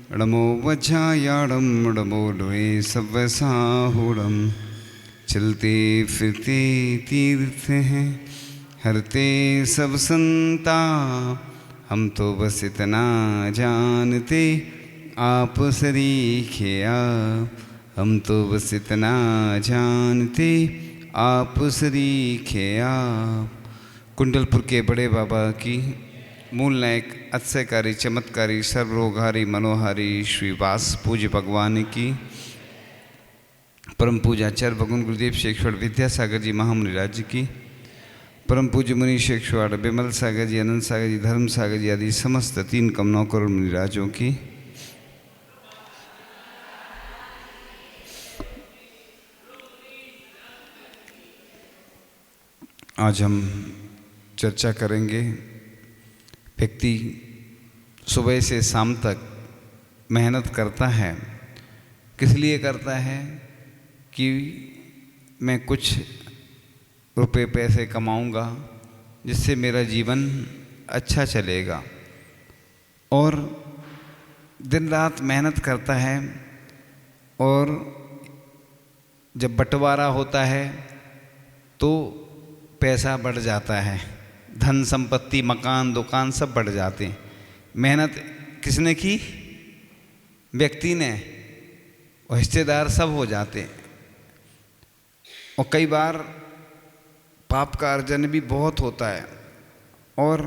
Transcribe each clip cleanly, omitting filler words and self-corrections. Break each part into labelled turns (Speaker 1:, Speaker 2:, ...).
Speaker 1: णमो वज्रायाणं णमो ड्वे सव्वसाहुणं चलते फिरते तीर्थ हैं हरते सब संता हम तो बस इतना जानते आप सरीखे आप हम तो बस इतना जानते आप सरीखे आप। कुंडलपुर के बड़े बाबा की मूल नायक अतिशयकारी चमत्कारी सर्वरोगहारी मनोहारी श्री वास पूज्य भगवान की परम पूजाचार्य भगवान गुरुदेव शेखवाड़ विद्यासागर जी महामुनिराज जी की परम पूज्य मुनि शेखवाड़ विमल सागर जी अनंत सागर जी धर्म सागर जी आदि समस्त 3 करोड़ मुनिराजों की आज हम चर्चा करेंगे। व्यक्ति सुबह से शाम तक मेहनत करता है, किस लिए करता है कि मैं कुछ रुपए पैसे कमाऊंगा जिससे मेरा जीवन अच्छा चलेगा, और दिन रात मेहनत करता है। और जब बंटवारा होता है तो पैसा बढ़ जाता है, धन संपत्ति मकान दुकान सब बढ़ जाते हैं। मेहनत किसने की? व्यक्ति ने, और हिस्सेदार सब हो जाते हैं। और कई बार पाप का अर्जन भी बहुत होता है। और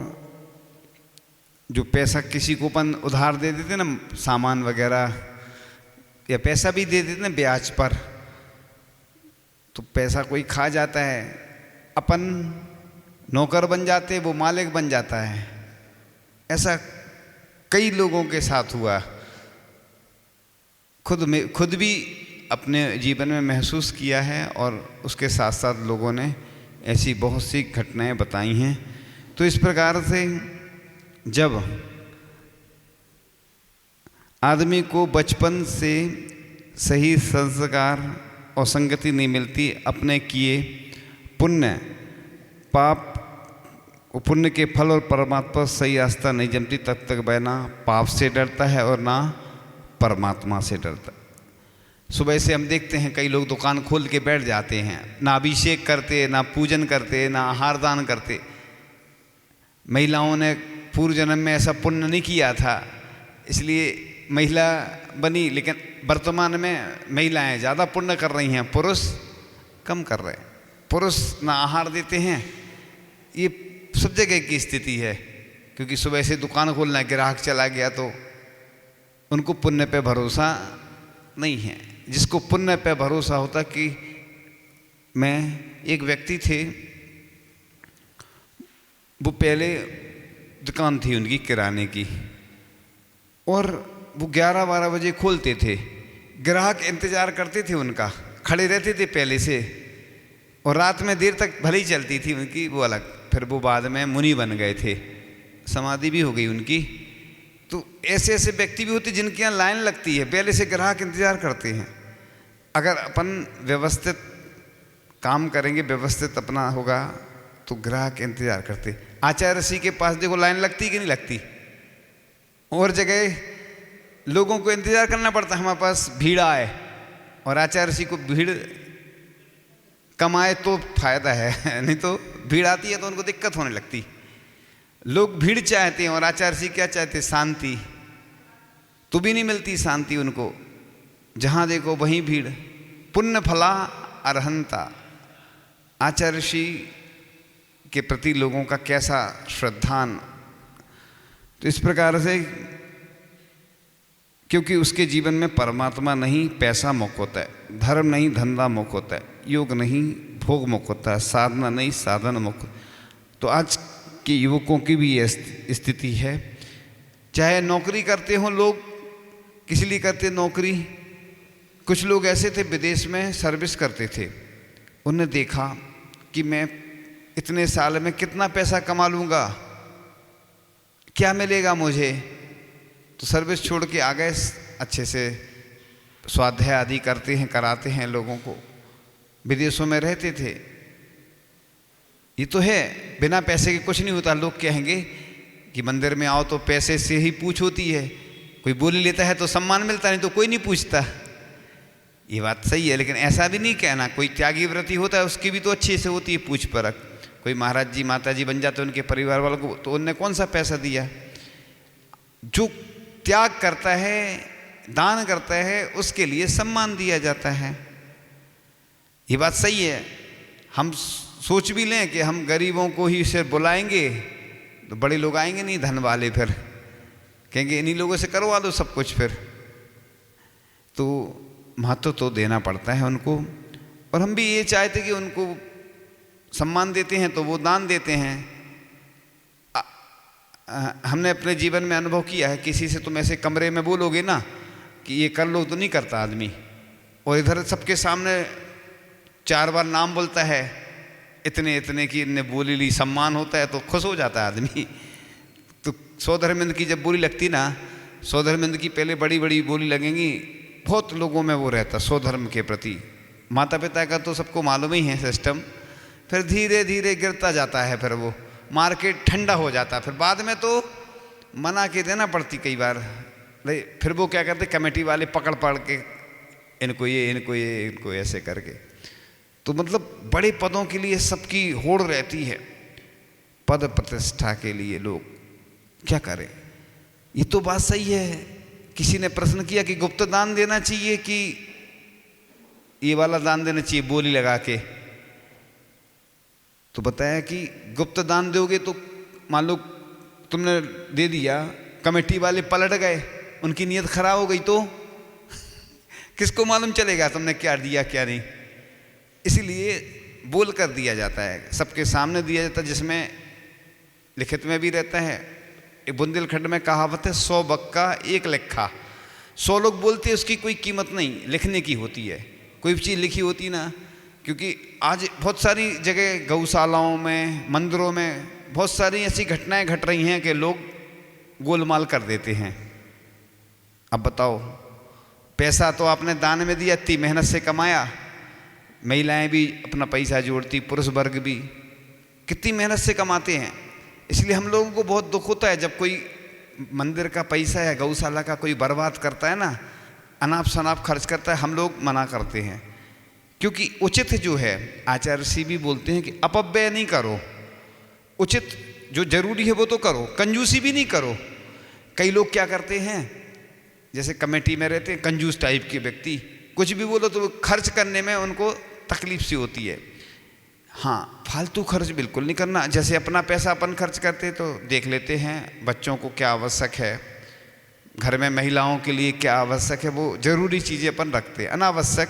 Speaker 1: जो पैसा किसी को अपन उधार दे देते ना, सामान वगैरह, या पैसा भी दे देते ना ब्याज पर, तो पैसा कोई खा जाता है, अपन नौकर बन जाते, वो मालिक बन जाता है। ऐसा कई लोगों के साथ हुआ, खुद भी अपने जीवन में महसूस किया है, और उसके साथ साथ लोगों ने ऐसी बहुत सी घटनाएं बताई हैं। तो इस प्रकार से जब आदमी को बचपन से सही संस्कार और संगति नहीं मिलती, अपने किए पुण्य पाप पुण्य के फल और परमात्मा सही रास्ता नहीं जमती, तब तक वह ना पाप से डरता है और ना परमात्मा से डरता। सुबह से हम देखते हैं कई लोग दुकान खोल के बैठ जाते हैं, ना अभिषेक करते, ना पूजन करते, ना आहार दान करते। महिलाओं ने पूर्व जन्म में ऐसा पुण्य नहीं किया था, इसलिए महिला बनी, लेकिन वर्तमान में महिलाएं ज़्यादा पुण्य कर रही हैं, पुरुष कम कर रहे हैं। पुरुष ना आहार देते हैं। ये सब जगह की स्थिति है, क्योंकि सुबह से दुकान खोलना, ग्राहक चला गया तो उनको पुण्य पे भरोसा नहीं है। जिसको पुण्य पे भरोसा होता कि मैं एक व्यक्ति थे, वो पहले दुकान थी उनकी किराने की, और वो 11-12 बजे खोलते थे। ग्राहक इंतज़ार करते थे उनका, खड़े रहते थे पहले से, और रात में देर तक भले ही चलती थी उनकी, वो अलग। फिर वो बाद में मुनि बन गए थे, समाधि भी हो गई उनकी। तो ऐसे ऐसे व्यक्ति भी होते जिनके यहाँ लाइन लगती है, पहले से ग्राहक इंतज़ार करते हैं। अगर अपन व्यवस्थित काम करेंगे, व्यवस्थित अपना होगा, तो ग्राहक इंतज़ार करते। आचार्य ऋषि के पास देखो लाइन लगती कि नहीं लगती। और जगह लोगों को इंतज़ार करना पड़ता है, हमारे पास भीड़ आए, और आचार्य ऋषि को भीड़ कमाए तो फायदा है, नहीं तो भीड़ आती है तो उनको दिक्कत होने लगती। लोग भीड़ चाहते हैं, और आचार्य ऋषि क्या चाहते हैं? शांति। तो भी नहीं मिलती शांति उनको, जहाँ देखो वहीं भीड़। पुण्य फला अरहंता। आचार्य ऋषि के प्रति लोगों का कैसा श्रद्धान। तो इस प्रकार से, क्योंकि उसके जीवन में परमात्मा नहीं पैसा मुख होता है, धर्म नहीं धंधा मुख होता है, योग नहीं भोग मुख होता है, साधना नहीं साधन मुख। तो आज के युवकों की भी यह स्थिति है। चाहे नौकरी करते हों लोग, किस लिए करते नौकरी? कुछ लोग ऐसे थे विदेश में सर्विस करते थे, उन्होंने देखा कि मैं इतने साल में कितना पैसा कमा लूँगा, क्या मिलेगा मुझे, तो सर्विस छोड़ के आ गए। अच्छे से स्वाध्याय आदि करते हैं, कराते हैं लोगों को। विदेशों में रहते थे। ये तो है, बिना पैसे के कुछ नहीं होता। लोग कहेंगे कि मंदिर में आओ तो पैसे से ही पूछ होती है, कोई बोली लेता है तो सम्मान मिलता, नहीं तो कोई नहीं पूछता। ये बात सही है, लेकिन ऐसा भी नहीं कहना। कोई त्यागी व्रती होता है उसकी भी तो अच्छे से होती है पूछ परख। कोई महाराज जी माता जी बन जाते उनके परिवार वालों को, तो उनने कौन सा पैसा दिया। जो त्याग करता है, दान करता है, उसके लिए सम्मान दिया जाता है। ये बात सही है। हम सोच भी लें कि हम गरीबों को ही सिर्फ बुलाएंगे तो बड़े लोग आएंगे नहीं, धन वाले, फिर कहेंगे इन्हीं लोगों से करवा दो सब कुछ। फिर तो महत्व तो देना पड़ता है उनको। और हम भी ये चाहते कि उनको सम्मान देते हैं तो वो दान देते हैं। हमने अपने जीवन में अनुभव किया है, किसी से तुम ऐसे कमरे में बोलोगे ना कि ये कर लो तो नहीं करता आदमी, और इधर सबके सामने 4 बार नाम बोलता है, इतने इतने की इनने बोली ली, सम्मान होता है तो खुश हो जाता है आदमी। तो 100 धर्मेंद्र की जब बोली लगती ना, 100 धर्मेंद्र की पहले बड़ी बड़ी बोली लगेंगी, बहुत लोगों में वो रहता 100 धर्म के प्रति। माता पिता का तो सबको मालूम ही है सिस्टम। फिर धीरे धीरे गिरता जाता है, फिर वो मार्केट ठंडा हो जाता है। फिर बाद में तो मना के देना पड़ती कई बार। फिर वो क्या करते, कमेटी वाले पकड़ पकड़ के इनको ये इनको ये इनको ऐसे करके। तो मतलब बड़े पदों के लिए सबकी होड़ रहती है, पद प्रतिष्ठा के लिए लोग क्या करें। ये तो बात सही है। किसी ने प्रश्न किया कि गुप्त दान देना चाहिए कि ये वाला दान देना चाहिए बोली लगा के, तो बताया कि गुप्त दान दोगे तो मान लो तुमने दे दिया, कमेटी वाले पलट गए, उनकी नीयत खराब हो गई तो किसको मालूम चलेगा तुमने क्या दिया क्या नहीं। इसीलिए बोल कर दिया जाता है, सबके सामने दिया जाता है, जिसमें लिखित में भी रहता है। बुंदेलखंड में कहावत है, 100 बक्का 1 लेखा। 100 लोग बोलते हैं उसकी कोई कीमत नहीं, लिखने की होती है। कोई भी चीज़ लिखी होती ना, क्योंकि आज बहुत सारी जगह गौशालाओं में, मंदिरों में बहुत सारी ऐसी घटनाएं घट रही हैं कि लोग गोलमाल कर देते हैं। अब बताओ, पैसा तो आपने दान में दिया, इतनी मेहनत से कमाया, महिलाएं भी अपना पैसा जोड़ती, पुरुष वर्ग भी कितनी मेहनत से कमाते हैं। इसलिए हम लोगों को बहुत दुख होता है जब कोई मंदिर का पैसा या गौशाला का कोई बर्बाद करता है ना, अनाप शनाप खर्च करता है, हम लोग मना करते हैं। क्योंकि उचित जो है, आचार्य सी भी बोलते हैं कि अपव्यय नहीं करो, उचित जो जरूरी है वो तो करो, कंजूसी भी नहीं करो। कई लोग क्या करते हैं, जैसे कमेटी में रहते हैं कंजूस टाइप के व्यक्ति, कुछ भी बोलो तो खर्च करने में उनको तकलीफ सी होती है। हाँ, फालतू खर्च बिल्कुल नहीं करना। जैसे अपना पैसा अपन खर्च करते तो देख लेते हैं बच्चों को क्या आवश्यक है, घर में महिलाओं के लिए क्या आवश्यक है, वो जरूरी चीज़ें अपन रखते हैं। अनावश्यक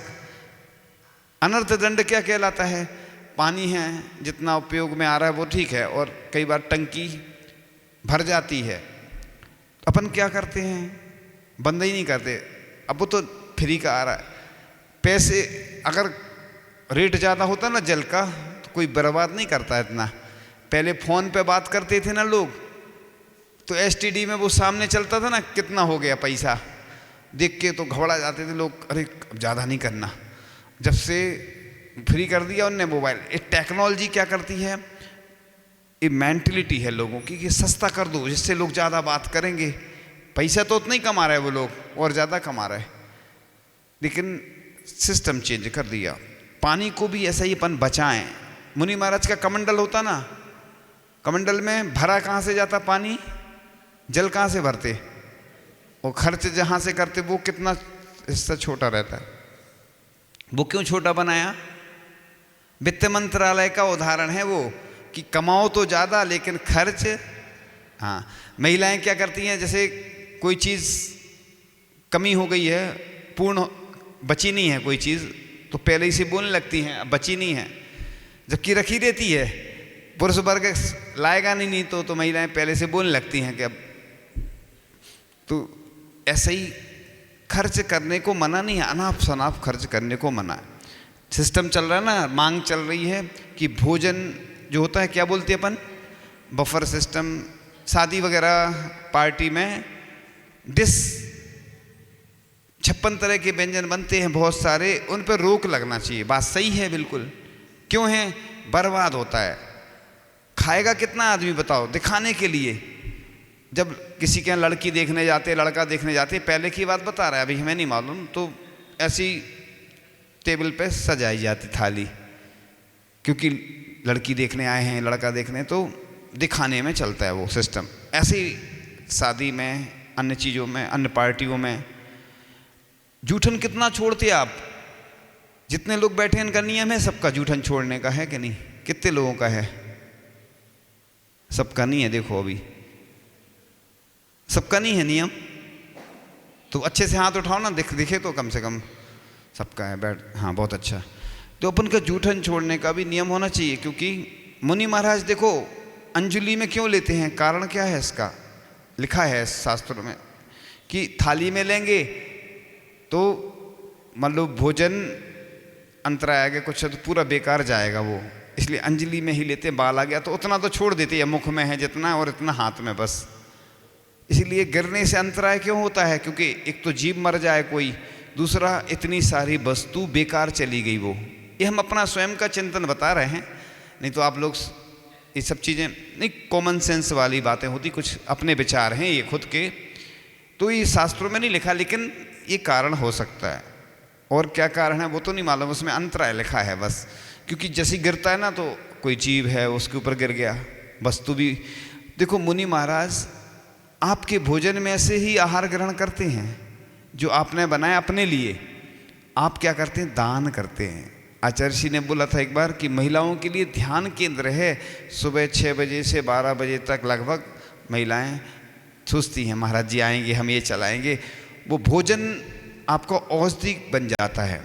Speaker 1: अनर्थ दंड क्या कहलाता है, पानी है जितना उपयोग में आ रहा है वो ठीक है, और कई बार टंकी भर जाती है, अपन क्या करते हैं, बंद ही नहीं करते। अब वो तो फ्री का आ रहा है। पैसे अगर रेट ज़्यादा होता ना जल का तो कोई बर्बाद नहीं करता इतना। पहले फ़ोन पे बात करते थे ना लोग, तो एसटीडी में वो सामने चलता था ना, कितना हो गया पैसा, देख के तो घबरा जाते थे लोग, अरे अब ज़्यादा नहीं करना। जब से फ्री कर दिया उनने मोबाइल, ये टेक्नोलॉजी क्या करती है, ये मेंटलिटी है लोगों की कि सस्ता कर दो जिससे लोग ज़्यादा बात करेंगे। पैसा तो उतना ही कमा रहे हैं वो लोग, और ज़्यादा कमा रहे हैं, लेकिन सिस्टम चेंज कर दिया। पानी को भी ऐसा ही अपन बचाएं। मुनि महाराज का कमंडल होता ना, कमंडल में भरा कहाँ से जाता पानी, जल कहाँ से भरते, और खर्च जहाँ से करते वो कितना हिस्सा छोटा रहता है। वो क्यों छोटा बनाया, वित्त मंत्रालय का उदाहरण है वो, कि कमाओ तो ज़्यादा लेकिन खर्च। हाँ, महिलाएं क्या करती हैं, जैसे कोई चीज़ कमी हो गई है, पूर्ण बची नहीं है कोई चीज़, तो पहले ही से बोलने लगती हैं अब बची नहीं है, जबकि रखी रहती है। पुरुष वर्ग लाएगा नहीं तो महिलाएं पहले से बोलने लगती हैं कि अब। तो ऐसे ही खर्च करने को मना नहीं है, अनाप शनाप खर्च करने को मना है। सिस्टम चल रहा है ना, मांग चल रही है कि भोजन जो होता है, क्या बोलते हैं अपन, बफर सिस्टम। शादी वगैरह पार्टी में डिश 56 तरह के व्यंजन बनते हैं बहुत सारे, उन पर रोक लगना चाहिए। बात सही है बिल्कुल। क्यों है, बर्बाद होता है। खाएगा कितना आदमी बताओ, दिखाने के लिए। जब किसी के यहाँ लड़की देखने जाते, लड़का देखने जाते, पहले की बात बता रहा है, अभी हमें नहीं मालूम, तो ऐसी टेबल पे सजाई जाती थाली, क्योंकि लड़की देखने आए हैं, लड़का देखने, तो दिखाने में चलता है वो सिस्टम। ऐसे ही शादी में, अन्य चीज़ों में, अन्य पार्टियों में जूठन कितना छोड़ते आप? जितने लोग बैठे हैं इनका नियम है सबका जूठन छोड़ने का, है कि नहीं? कितने लोगों का है? सबका नहीं है। देखो अभी सबका नहीं है नियम, तो अच्छे से हाथ उठाओ ना, दिखे तो कम से कम सबका है। बैठ, हाँ बहुत अच्छा। तो अपन का जूठन छोड़ने का भी नियम होना चाहिए, क्योंकि मुनि महाराज देखो अंजलि में क्यों लेते हैं, कारण क्या है इसका? लिखा है शास्त्रों में कि थाली में लेंगे तो मान लो भोजन अंतर आएगा कुछ, तो पूरा बेकार जाएगा वो, इसलिए अंजलि में ही लेते हैं। बाल आ गया तो उतना तो छोड़ देते हैं, मुख में है जितना और इतना हाथ में बस। इसलिए गिरने से अंतराय क्यों होता है? क्योंकि एक तो जीव मर जाए कोई, दूसरा इतनी सारी वस्तु बेकार चली गई वो। ये हम अपना स्वयं का चिंतन बता रहे हैं, नहीं तो आप लोग ये सब चीज़ें नहीं, कॉमन सेंस वाली बातें होती, कुछ अपने विचार हैं ये खुद के, तो ये शास्त्रों में नहीं लिखा, लेकिन ये कारण हो सकता है। और क्या कारण है वो तो नहीं मालूम, उसमें अंतराय लिखा है बस। क्योंकि जैसे गिरता है ना, तो कोई जीव है उसके ऊपर गिर गया, वस्तु भी। देखो मुनि महाराज आपके भोजन में ऐसे ही आहार ग्रहण करते हैं जो आपने बनाया अपने लिए। आप क्या करते हैं? दान करते हैं। आचार्य जी ने बोला था एक बार कि महिलाओं के लिए ध्यान केंद्र है, सुबह 6 बजे से 12 बजे तक लगभग महिलाएं सोचती हैं महाराज जी आएंगे, हम ये चलाएंगे। वो भोजन आपको औषधि बन जाता है,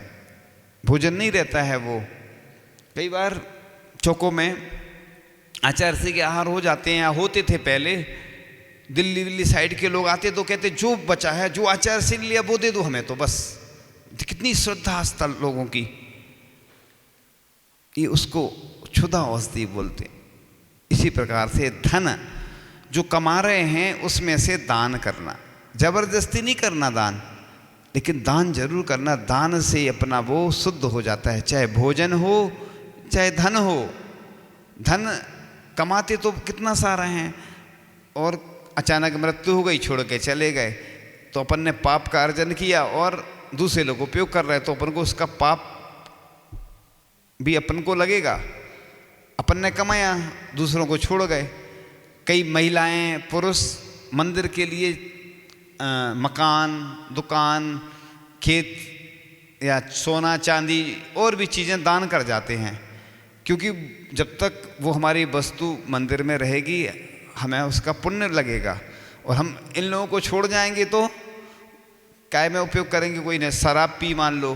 Speaker 1: भोजन नहीं रहता है वो। कई बार चौकों में आचार्य जी के आहार हो जाते हैं, या होते थे पहले। दिल्ली साइड के लोग आते तो कहते जो बचा है, जो आचार्य से लिया वो दे दो हमें तो बस। कितनी श्रद्धा आस्था लोगों की, ये उसको क्षुधा औषधि बोलते। इसी प्रकार से धन जो कमा रहे हैं उसमें से दान करना, जबरदस्ती नहीं करना दान, लेकिन दान जरूर करना। दान से अपना वो शुद्ध हो जाता है, चाहे भोजन हो चाहे धन हो। धन कमाते तो कितना सारा हैं, और अचानक मृत्यु हो गई, छोड़ के चले गए, तो अपन ने पाप का अर्जन किया और दूसरे लोग उपयोग कर रहे हैं, तो अपन को उसका पाप भी अपन को लगेगा। अपन ने कमाया, दूसरों को छोड़ गए। कई महिलाएं पुरुष मंदिर के लिए मकान, दुकान, खेत या सोना चांदी और भी चीज़ें दान कर जाते हैं, क्योंकि जब तक वो हमारी वस्तु मंदिर में रहेगी हमें उसका पुण्य लगेगा। और हम इन लोगों को छोड़ जाएंगे तो काय में उपयोग करेंगे? कोई ने शराब पी मान लो,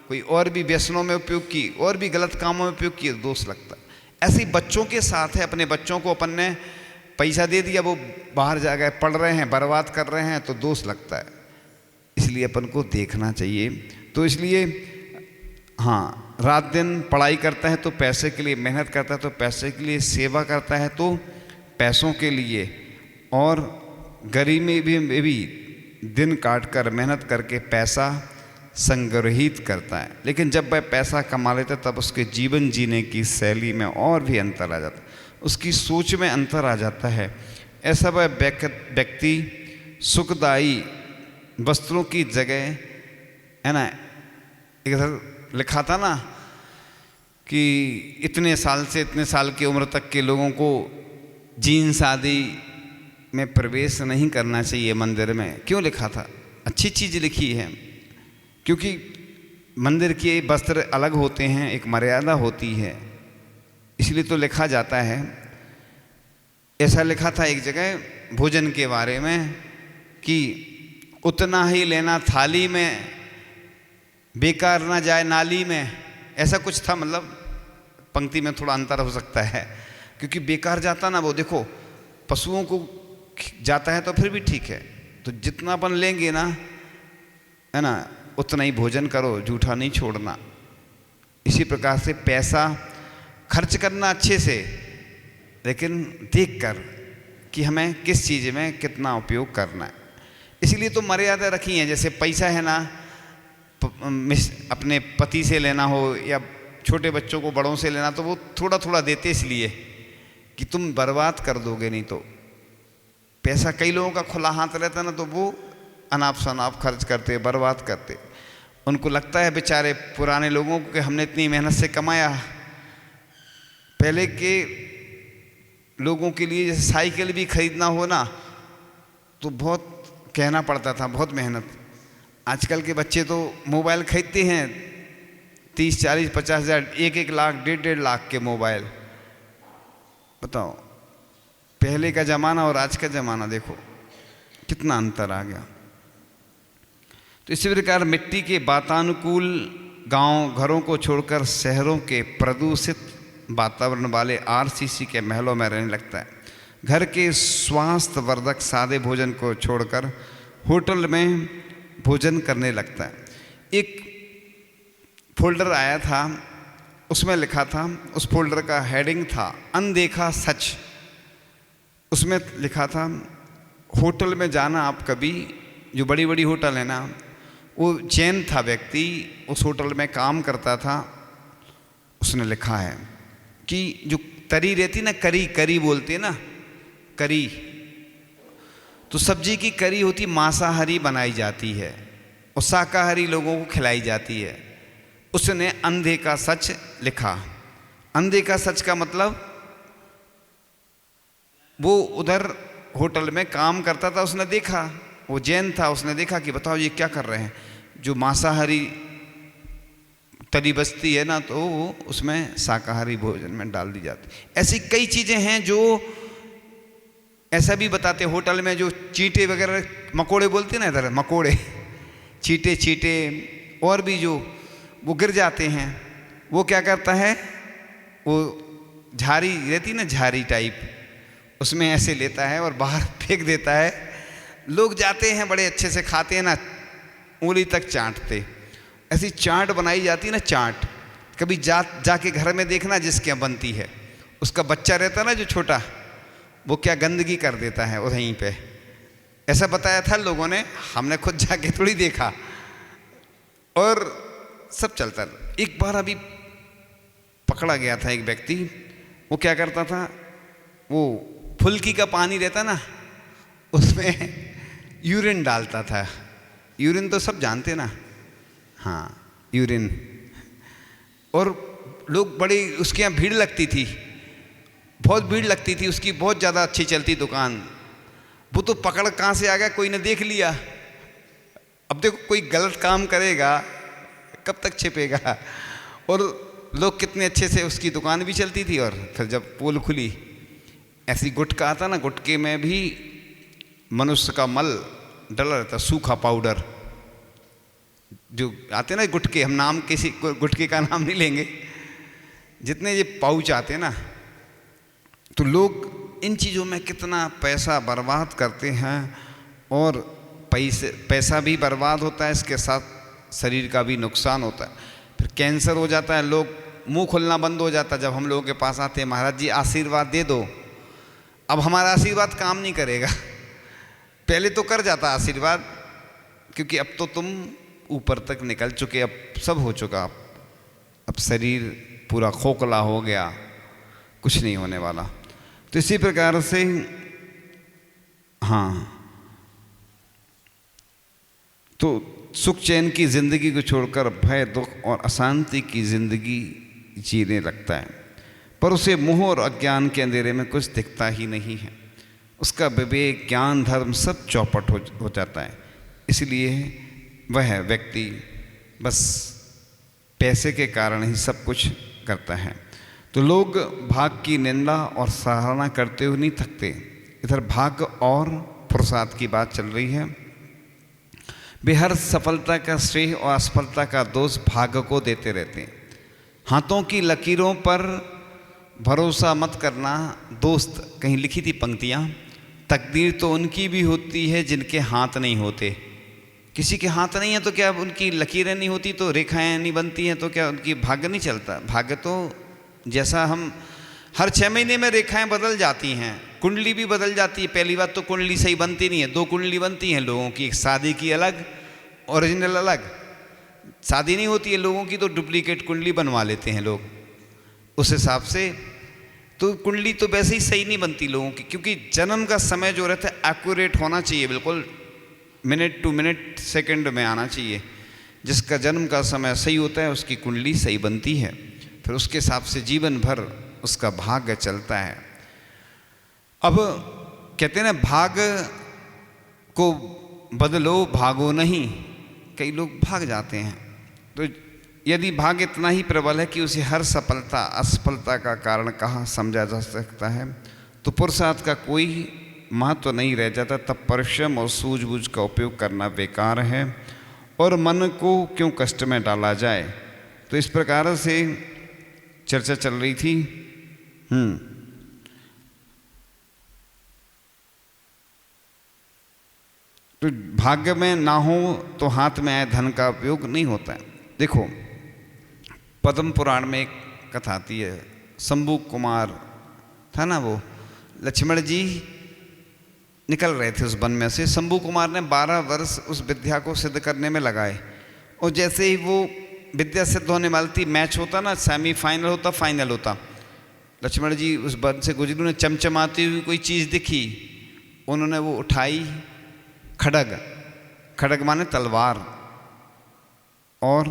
Speaker 1: कोई और भी व्यसनों में उपयोग की, और भी गलत कामों में उपयोग किए, दोष लगता है। ऐसे ही बच्चों के साथ है, अपने बच्चों को अपन ने पैसा दे दिया, वो बाहर जा गए, पढ़ रहे हैं, बर्बाद कर रहे हैं, तो दोष लगता है। इसलिए अपन को देखना चाहिए। तो इसलिए हाँ, रात दिन पढ़ाई करता है तो पैसे के लिए, मेहनत करता है तो पैसे के लिए, सेवा करता है तो पैसों के लिए, और गरीबी में भी दिन काट कर मेहनत करके पैसा संग्रहित करता है। लेकिन जब वह पैसा कमा लेता है तब उसके जीवन जीने की शैली में और भी अंतर आ जाता है, उसकी सोच में अंतर आ जाता है। ऐसा वह व्यक्ति सुखदायी वस्त्रों की जगह, है ना, इधर लिखा था ना कि इतने साल से इतने साल की उम्र तक के लोगों को जीन्स आदि में प्रवेश नहीं करना चाहिए मंदिर में। क्यों लिखा था? अच्छी चीज़ लिखी है, क्योंकि मंदिर के वस्त्र अलग होते हैं, एक मर्यादा होती है, इसलिए तो लिखा जाता है। ऐसा लिखा था एक जगह भोजन के बारे में कि उतना ही लेना थाली में, बेकार ना जाए नाली में, ऐसा कुछ था। मतलब पंक्ति में थोड़ा अंतर हो सकता है, क्योंकि बेकार जाता ना वो, देखो पशुओं को जाता है तो फिर भी ठीक है, तो जितना अपन लेंगे ना, है ना, उतना ही भोजन करो, जूठा नहीं छोड़ना। इसी प्रकार से पैसा खर्च करना अच्छे से, लेकिन देख कर कि हमें किस चीज़ में कितना उपयोग करना है। इसलिए तो मर्यादा रखी है। जैसे पैसा है ना, अपने पति से लेना हो या छोटे बच्चों को बड़ों से लेना, तो वो थोड़ा थोड़ा देते इसलिए कि तुम बर्बाद कर दोगे नहीं तो। पैसा कई लोगों का खुला हाथ रहता ना, तो वो अनाप शनाप खर्च करते, बर्बाद करते। उनको लगता है बेचारे पुराने लोगों को कि हमने इतनी मेहनत से कमाया। पहले के लोगों के लिए जैसे साइकिल भी खरीदना हो ना तो बहुत कहना पड़ता था, बहुत मेहनत। आजकल के बच्चे तो मोबाइल खरीदते हैं 30, 40, 50 हज़ार, 1-1 लाख, 1.5 लाख के मोबाइल। बताओ, पहले का ज़माना और आज का ज़माना देखो कितना अंतर आ गया। तो इसी प्रकार मिट्टी के वातानुकूल गांव घरों को छोड़कर शहरों के प्रदूषित वातावरण वाले आरसीसी के महलों में रहने लगता है। घर के स्वास्थ्यवर्धक सादे भोजन को छोड़कर होटल में भोजन करने लगता है। एक फोल्डर आया था, उसमें लिखा था, उस फोल्डर का हेडिंग था अनदेखा सच। उसमें लिखा था होटल में जाना आप कभी, जो बड़ी बड़ी होटल है ना, वो जैन था व्यक्ति, उस होटल में काम करता था। उसने लिखा है कि जो तरी रहती ना, करी बोलते हैं ना, करी, तो सब्जी की करी होती, मांसाहारी बनाई जाती है और शाकाहारी लोगों को खिलाई जाती है। उसने अंधे का सच लिखा। अंधे का सच का मतलब वो उधर होटल में काम करता था, उसने देखा, वो जैन था, उसने देखा कि बताओ ये क्या कर रहे हैं, जो मांसाहारी तली बचती है ना, तो वो उसमें शाकाहारी भोजन में डाल दी जाती। ऐसी कई चीज़ें हैं जो ऐसा भी बताते, होटल में जो चींटे वगैरह, मकोड़े बोलते हैं ना इधर, मकोड़े, चींटे और भी जो वो गिर जाते हैं, वो क्या करता है, वो झाड़ी रहती ना, झाड़ी टाइप, उसमें ऐसे लेता है और बाहर फेंक देता है। लोग जाते हैं बड़े अच्छे से खाते हैं ना, उंगली तक चाटते। ऐसी चाट बनाई जाती है ना, चाट, कभी जाके घर में देखना जिसके यहाँ बनती है, उसका बच्चा रहता है ना जो छोटा, वो क्या गंदगी कर देता है वहीं पे। ऐसा बताया था लोगों ने, हमने खुद जाके थोड़ी देखा, और सब चलता। एक बार अभी पकड़ा गया था एक व्यक्ति, वो क्या करता था, वो फुल्की का पानी रहता ना, उसमें यूरिन डालता था। यूरिन तो सब जानते ना, हाँ यूरिन। और लोग बड़ी, उसके यहाँ भीड़ लगती थी, बहुत भीड़ लगती थी उसकी, बहुत ज़्यादा अच्छी चलती दुकान। वो तो पकड़ कहाँ से आ गया, कोई ने देख लिया। अब देखो कोई गलत काम करेगा कब तक छिपेगा। और लोग कितने अच्छे से, उसकी दुकान भी चलती थी। और फिर जब पोल खुली, ऐसी गुटखा आता ना, गुटके में भी मनुष्य का मल डला रहता, सूखा पाउडर जो आते ना गुटके, हम नाम किसी गुटके का नाम नहीं लेंगे, जितने ये पाउच आते हैं ना, तो लोग इन चीज़ों में कितना पैसा बर्बाद करते हैं। और पैसा भी बर्बाद होता है, इसके साथ शरीर का भी नुकसान होता है। फिर कैंसर हो जाता है, लोग मुंह खोलना बंद हो जाता है। जब हम लोगों के पास आते हैं, महाराज जी आशीर्वाद दे दो, अब हमारा आशीर्वाद काम नहीं करेगा। पहले तो कर जाता आशीर्वाद, क्योंकि अब तो तुम ऊपर तक निकल चुके, अब सब हो चुका, अब शरीर पूरा खोखला हो गया, कुछ नहीं होने वाला। तो इसी प्रकार से हाँ, तो सुख चैन की जिंदगी को छोड़कर भय, दुख और अशांति की जिंदगी जीने लगता है, पर उसे मोह और अज्ञान के अंधेरे में कुछ दिखता ही नहीं है। उसका विवेक, ज्ञान, धर्म सब चौपट हो जाता है। इसलिए वह व्यक्ति बस पैसे के कारण ही सब कुछ करता है। तो लोग भाग की निंदा और सराहना करते हुए नहीं थकते। इधर भाग्य और पुरुषार्थ की बात चल रही है। वे हर सफलता का श्रेय और असफलता का दोष भाग्य को देते रहते हैं। हाथों की लकीरों पर भरोसा मत करना दोस्त, कहीं लिखी थी पंक्तियाँ, तकदीर तो उनकी भी होती है जिनके हाथ नहीं होते। किसी के हाथ नहीं है तो क्या उनकी लकीरें नहीं होती, तो रेखाएं नहीं बनती हैं, तो क्या उनकी भाग्य नहीं चलता? भाग्य तो जैसा हम हर 6 महीने में रेखाएं बदल जाती हैं, कुंडली भी बदल जाती है। पहली बात तो कुंडली सही बनती नहीं है, 2 कुंडली बनती हैं लोगों की, एक शादी की अलग, ओरिजिनल अलग। शादी नहीं होती है लोगों की तो डुप्लीकेट कुंडली बनवा लेते हैं लोग। उस हिसाब से तो कुंडली तो वैसे ही सही नहीं बनती लोगों की, क्योंकि जन्म का समय जो रहता है एक्यूरेट होना चाहिए, बिल्कुल मिनट टू मिनट सेकंड में आना चाहिए। जिसका जन्म का समय सही होता है उसकी कुंडली सही बनती है, फिर उसके हिसाब से जीवन भर उसका भाग्य चलता है। अब कहते हैं ना, भाग को बदलो भागो नहीं। कई लोग भाग जाते हैं, तो यदि भाग्य इतना ही प्रबल है कि उसे हर सफलता असफलता का कारण कहाँ समझा जा सकता है, तो पुरुषार्थ का कोई महत्व नहीं रह जाता। तब परिश्रम और सूझबूझ का उपयोग करना बेकार है और मन को क्यों कष्ट में डाला जाए। तो इस प्रकार से चर्चा चल रही थी। तो भाग्य में ना हो तो हाथ में आए धन का उपयोग नहीं होता है। देखो, पद्म पुराण में एक कथा आती है, शंभू कुमार था ना, वो लक्ष्मण जी निकल रहे थे उस वन में से। शंभू कुमार ने 12 वर्ष उस विद्या को सिद्ध करने में लगाए, और जैसे ही वो विद्या सिद्ध होने वाली थी, मैच होता ना, सेमीफाइनल होता, फाइनल होता, लक्ष्मण जी उस वन से गुजरे, उन्हें चमचमाती हुई कोई चीज़ दिखी, उन्होंने वो उठाई, खड़ग, खड़ग माने तलवार, और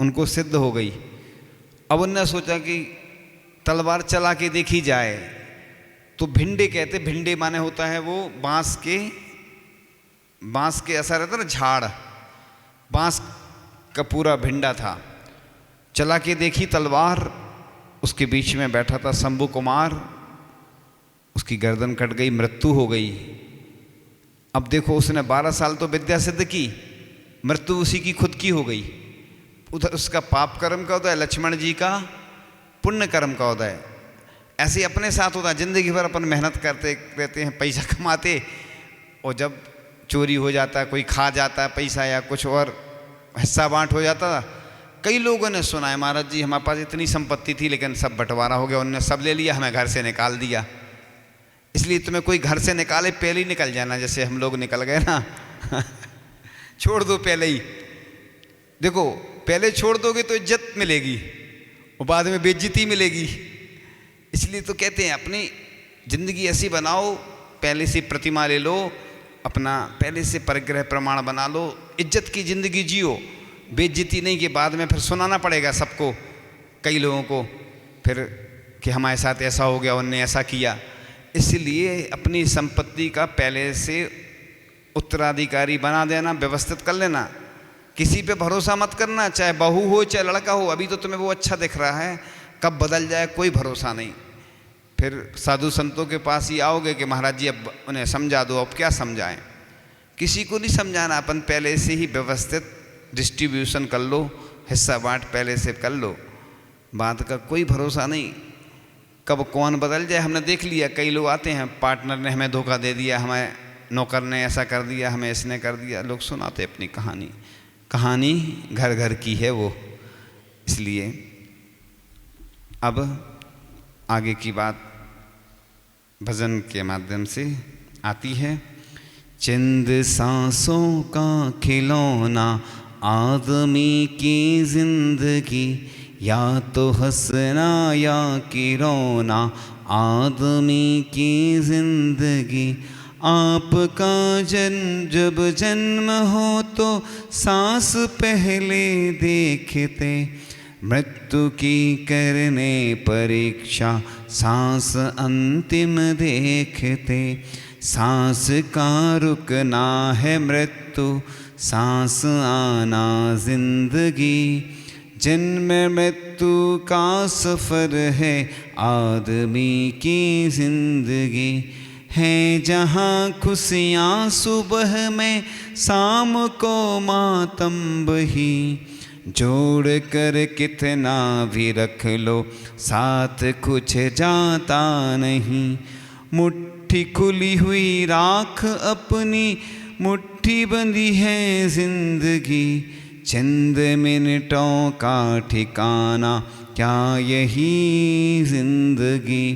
Speaker 1: उनको सिद्ध हो गई। अब उन्होंने सोचा कि तलवार चला के देखी जाए, तो भिंडे कहते, भिंडे माने होता है वो बांस के ऐसा रहता ना झाड़, बांस का पूरा भिंडा था। चला के देखी तलवार, उसके बीच में बैठा था शंभू कुमार, उसकी गर्दन कट गई, मृत्यु हो गई। अब देखो, उसने 12 साल तो विद्या सिद्ध की, मृत्यु उसी की खुद की हो गई। उधर उसका पाप कर्म का उदय, लक्ष्मण जी का पुण्य कर्म का उदय। ऐसे अपने साथ होता है, जिंदगी भर अपन मेहनत करते रहते हैं, पैसा कमाते, और जब चोरी हो जाता है, कोई खा जाता है पैसा या कुछ और हिस्सा बांट हो जाता था। कई लोगों ने सुना है, महाराज जी हमारे पास इतनी संपत्ति थी लेकिन सब बंटवारा हो गया, उन्होंने सब ले लिया, हमें घर से निकाल दिया। इसलिए तुम्हें कोई घर से निकाले पहले ही निकल जाना, जैसे हम लोग निकल गए ना छोड़ दो पहले ही। देखो, पहले छोड़ दोगे तो इज्जत मिलेगी और बाद में बेइज्जती मिलेगी। इसलिए तो कहते हैं अपनी ज़िंदगी ऐसी बनाओ, पहले से प्रतिमा ले लो, अपना पहले से परिग्रह प्रमाण बना लो, इज्जत की ज़िंदगी जियो, बेइज्जती नहीं कि बाद में फिर सुनाना पड़ेगा सबको, कई लोगों को फिर कि हमारे साथ ऐसा हो गया, उनने ऐसा किया। इसलिए अपनी संपत्ति का पहले से उत्तराधिकारी बना देना, व्यवस्थित कर लेना। किसी पे भरोसा मत करना, चाहे बहू हो चाहे लड़का हो। अभी तो तुम्हें वो अच्छा दिख रहा है, कब बदल जाए कोई भरोसा नहीं। फिर साधु संतों के पास ही आओगे कि महाराज जी अब उन्हें समझा दो। अब क्या समझाएं, किसी को नहीं समझाना, अपन पहले से ही व्यवस्थित डिस्ट्रीब्यूशन कर लो, हिस्सा बांट पहले से कर लो। बात का कोई भरोसा नहीं, कब कौन बदल जाए। हमने देख लिया, कई लोग आते हैं, पार्टनर ने हमें धोखा दे दिया, हमें नौकर ने ऐसा कर दिया, हमें इसने कर दिया, लोग सुनाते अपनी कहानी। कहानी घर घर की है वो। इसलिए अब आगे की बात भजन के माध्यम से आती है। चंद सांसों का खिलौना आदमी की जिंदगी, या तो हंसना या कि रोना आदमी की जिंदगी। आपका जब जन्म हो तो सांस पहले देखते, मृत्यु की करने परीक्षा सांस अंतिम देखते। सांस का रुकना है मृत्यु, सांस आना जिंदगी। जन्म मृत्यु का सफ़र है आदमी की जिंदगी। है जहाँ खुशियाँ सुबह में, शाम को मातम बही। जोड़ कर कितना भी रख लो, साथ कुछ जाता नहीं। मुट्ठी खुली हुई राख अपनी, मुट्ठी बंधी है जिंदगी। चंद मिनटों का ठिकाना, क्या यही जिंदगी।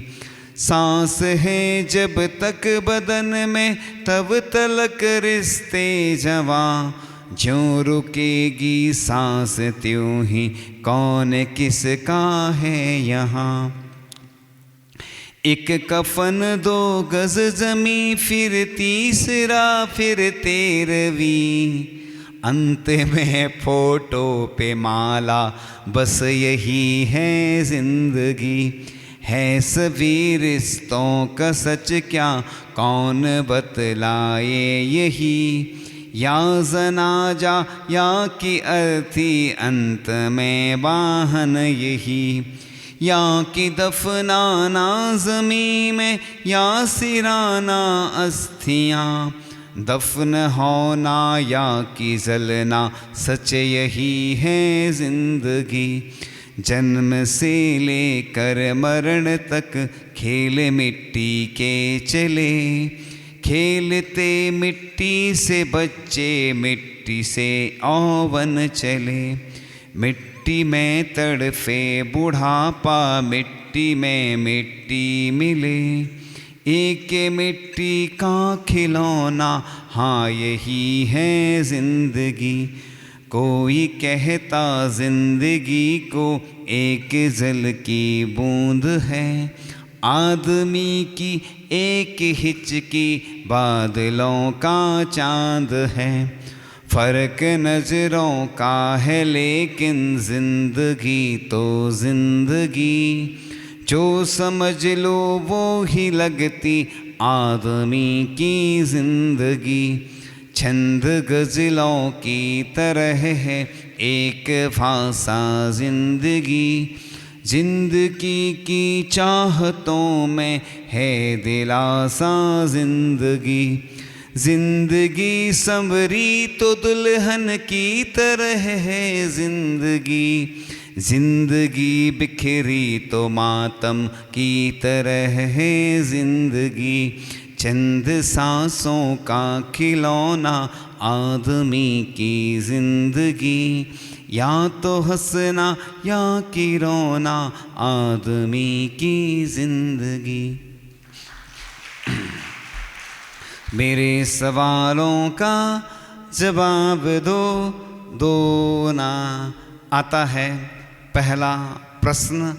Speaker 1: सांस है जब तक बदन में, तब तलक रिश्ते जवां। ज्यों रुकेगी सांस त्यों ही कौन किसका है यहाँ। एक कफन 2 गज जमी, फिर तीसरा, फिर 13वीं, अंत में फोटो पे माला, बस यही है जिंदगी। है सभी रिश्तों का सच क्या कौन बतलाए यही, या जनाजा या कि अर्थी अंत में वाहन यही, या कि दफनाना ज़मीं में या सिराना अस्थियाँ, दफन होना या कि जलना सच यही है ज़िंदगी। जन्म से लेकर मरण तक खेल मिट्टी के चले, खेलते मिट्टी से बच्चे, मिट्टी से औवन चले। मिट्टी में तड़फे बुढ़ापा, मिट्टी में मिट्टी मिले, एक मिट्टी का खिलौना, हाँ यही है जिंदगी। कोई कहता जिंदगी को एक जल की बूंद है, आदमी की एक हिचकी बादलों का चांद है। फर्क नजरों का है लेकिन जिंदगी तो जिंदगी, जो समझ लो वो ही लगती आदमी की जिंदगी। छंद गज़लों की तरह है एक भाषा जिंदगी, जिंदगी की चाहतों में है दिलासा जिंदगी। जिंदगी संवरी तो दुल्हन की तरह है जिंदगी, जिंदगी बिखरी तो मातम की तरह है जिंदगी। चंद सांसों का खिलौना आदमी की जिंदगी, या तो हंसना या कि रोना आदमी की जिंदगी। मेरे सवालों का जवाब दो ना। आता है पहला प्रश्न